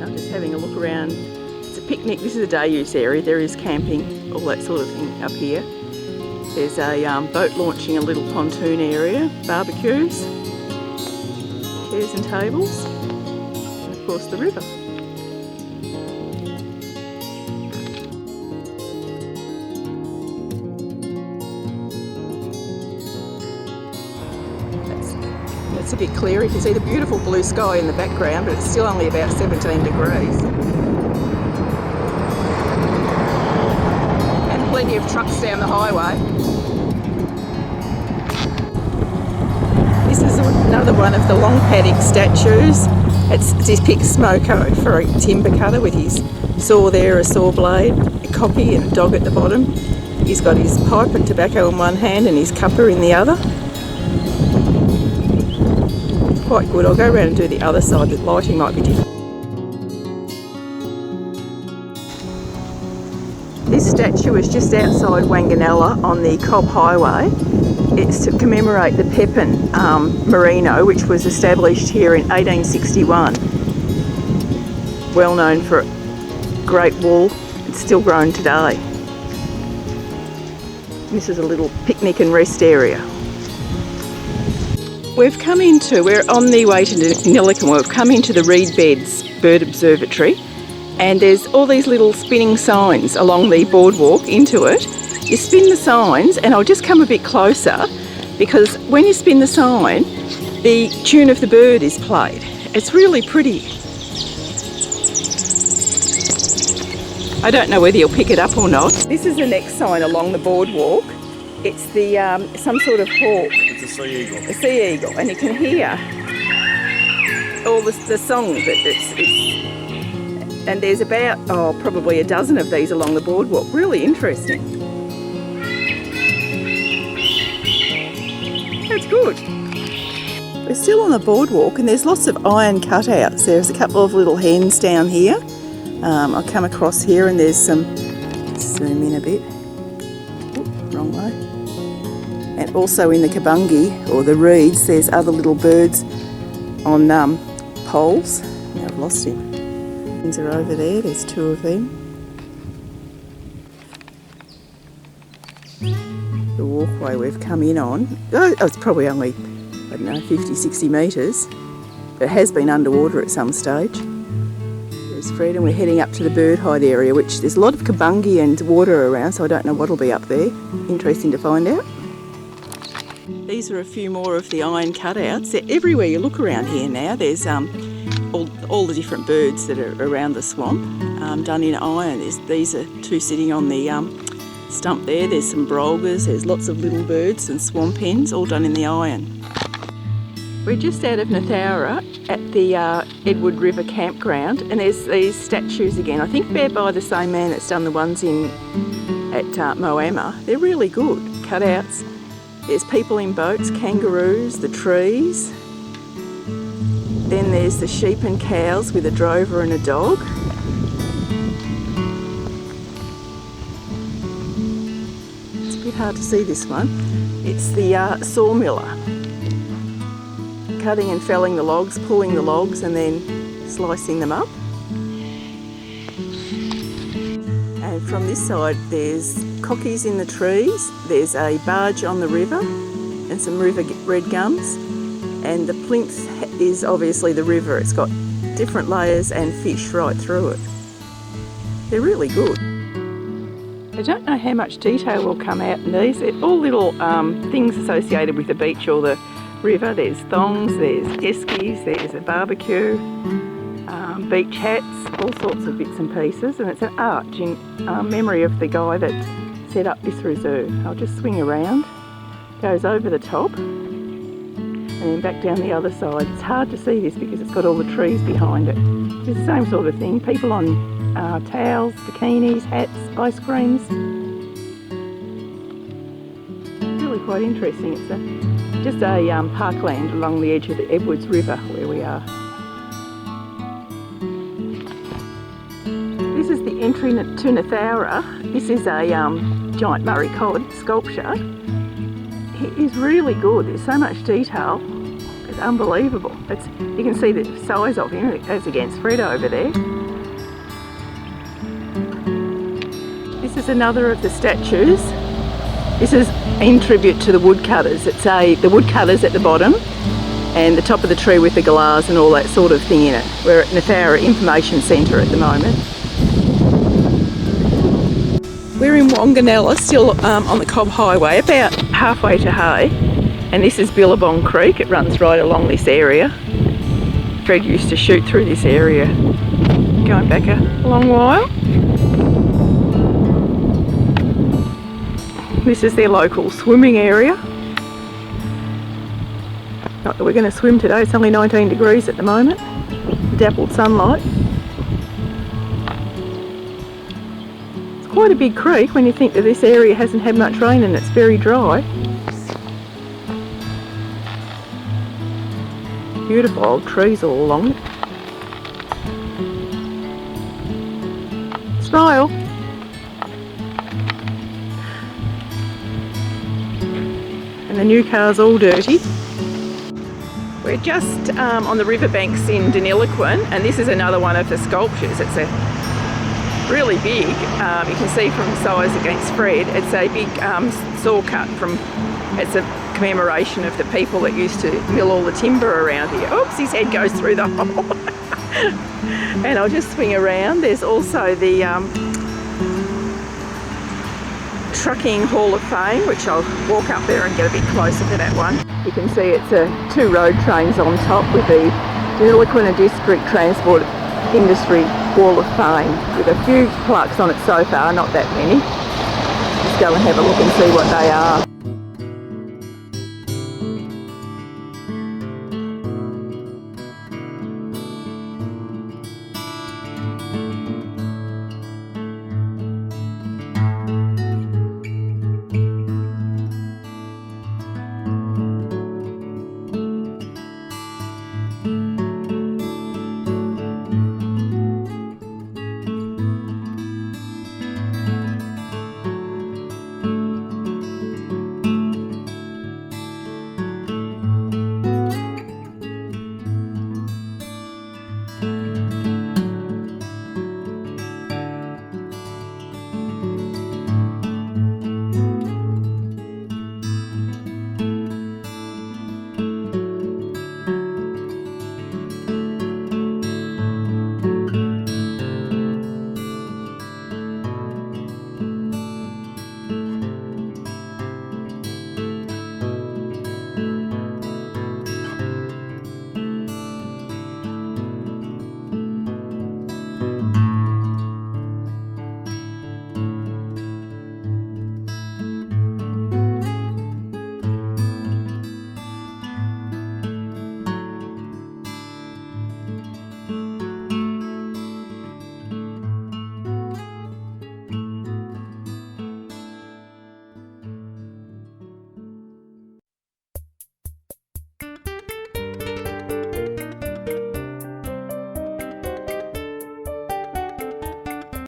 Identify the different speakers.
Speaker 1: I'm just having a look around. It's a picnic. This is a day use area. There is camping, all that sort of thing up here. There's a boat launching, a little pontoon area, barbecues, chairs and tables, and of course the river. It's a bit clear. You can see the beautiful blue sky in the background, but it's still only about 17 degrees. And plenty of trucks down the highway. This is another one of the long paddock statues. It's depicts Smoko for a timber cutter with his saw there, a saw blade, a copy and a dog at the bottom. He's got his pipe and tobacco in one hand and his cuppa in the other. Quite good. I'll go around and do the other side. The lighting might be different. This statue is just outside Wanganella on the Cobb Highway. It's to commemorate the Pepin Merino, which was established here in 1861. Well known for great wool. It's still grown today. This is a little picnic and rest area. We're on the way to Nillican. We've come into the Reed Beds Bird Observatory, and there's all these little spinning signs along the boardwalk into it. You spin the signs, and I'll just come a bit closer, because when you spin the sign, the tune of the bird is played. It's really pretty. I don't know whether you'll pick it up or not. This is the next sign along the boardwalk. It's the some sort of hawk.
Speaker 2: It's a sea eagle.
Speaker 1: A sea eagle, and you can hear all the song that it's. And there's about probably a dozen of these along the boardwalk. Really interesting. That's good. We're still on the boardwalk, and there's lots of iron cutouts. There's a couple of little hens down here. I'll come across here, and there's some. Zoom in a bit. Oop, wrong way. And also in the kabungi, or the reeds, there's other little birds on poles. Now I've lost him. Hens are over there, there's two of them. The walkway we've come in on, it's probably only, I don't know, 50, 60 metres, but it has been underwater at some stage. There's Fred, and we're heading up to the bird hide area, which there's a lot of kabungi and water around, so I don't know what'll be up there. Interesting to find out. These are a few more of the iron cutouts. They're everywhere you look around here now. There's all the different birds that are around the swamp, done in iron. These are two sitting on the stump there. There's some brolgas, there's lots of little birds and swamp hens, all done in the iron. We're just out of Nathaura at the Edward River campground, and there's these statues again. I think they're by the same man that's done the ones at Moama. They're really good cutouts. There's people in boats, kangaroos, the trees. Then there's the sheep and cows with a drover and a dog. It's a bit hard to see this one. It's the sawmiller. Cutting and felling the logs, pulling the logs and then slicing them up. And from this side there's cockies in the trees, there's a barge on the river and some river red gums, and the plinth is obviously the river. It's got different layers and fish right through it. They're really good. I don't know how much detail will come out in these. They're all little things associated with the beach or the river. There's thongs, there's eskies, there's a barbecue, beach hats, all sorts of bits and pieces, and it's an arch in memory of the guy that set up this reserve. I'll just swing around, goes over the top and then back down the other side. It's hard to see this because it's got all the trees behind it. It's the same sort of thing, people on towels, bikinis, hats, ice creams. Really quite interesting. It's just a parkland along the edge of the Edwards River where we are. This is the entry to Nathaura. This is a giant Murray cod sculpture. It is really good. There's so much detail. Get unbelievable. You can see the size of him as against Fred over there. This is another of the statues. This is in tribute to the woodcutters. It's the woodcutters at the bottom and the top of the tree with the galahs and all that sort of thing in it. We're at Nefara Information Centre at the moment. We're in Wanganella, still on the Cobb Highway, about halfway to Hay. And this is Billabong Creek. It runs right along this area. Fred used to shoot through this area going back a long while. This is their local swimming area. Not that we're going to swim today, it's only 19 degrees at the moment. Dappled sunlight. It's quite a big creek when you think that this area hasn't had much rain and it's very dry. Beautiful old trees all along it. Smile! And the new car's all dirty. We're just on the riverbanks in Deniliquin, and this is another one of the sculptures. It's a really big, you can see from size against Fred, it's a big saw cut from, it's a commemoration of the people that used to mill all the timber around here. Oops, his head goes through the hole. And I'll just swing around. There's also the Trucking Hall of Fame, which I'll walk up there and get a bit closer to that one. You can see it's 2 road trains on top with the Deniliquin District Transport Industry Wall of Fame, with a few plaques on it so far, not that many. Just go and have a look and see what they are.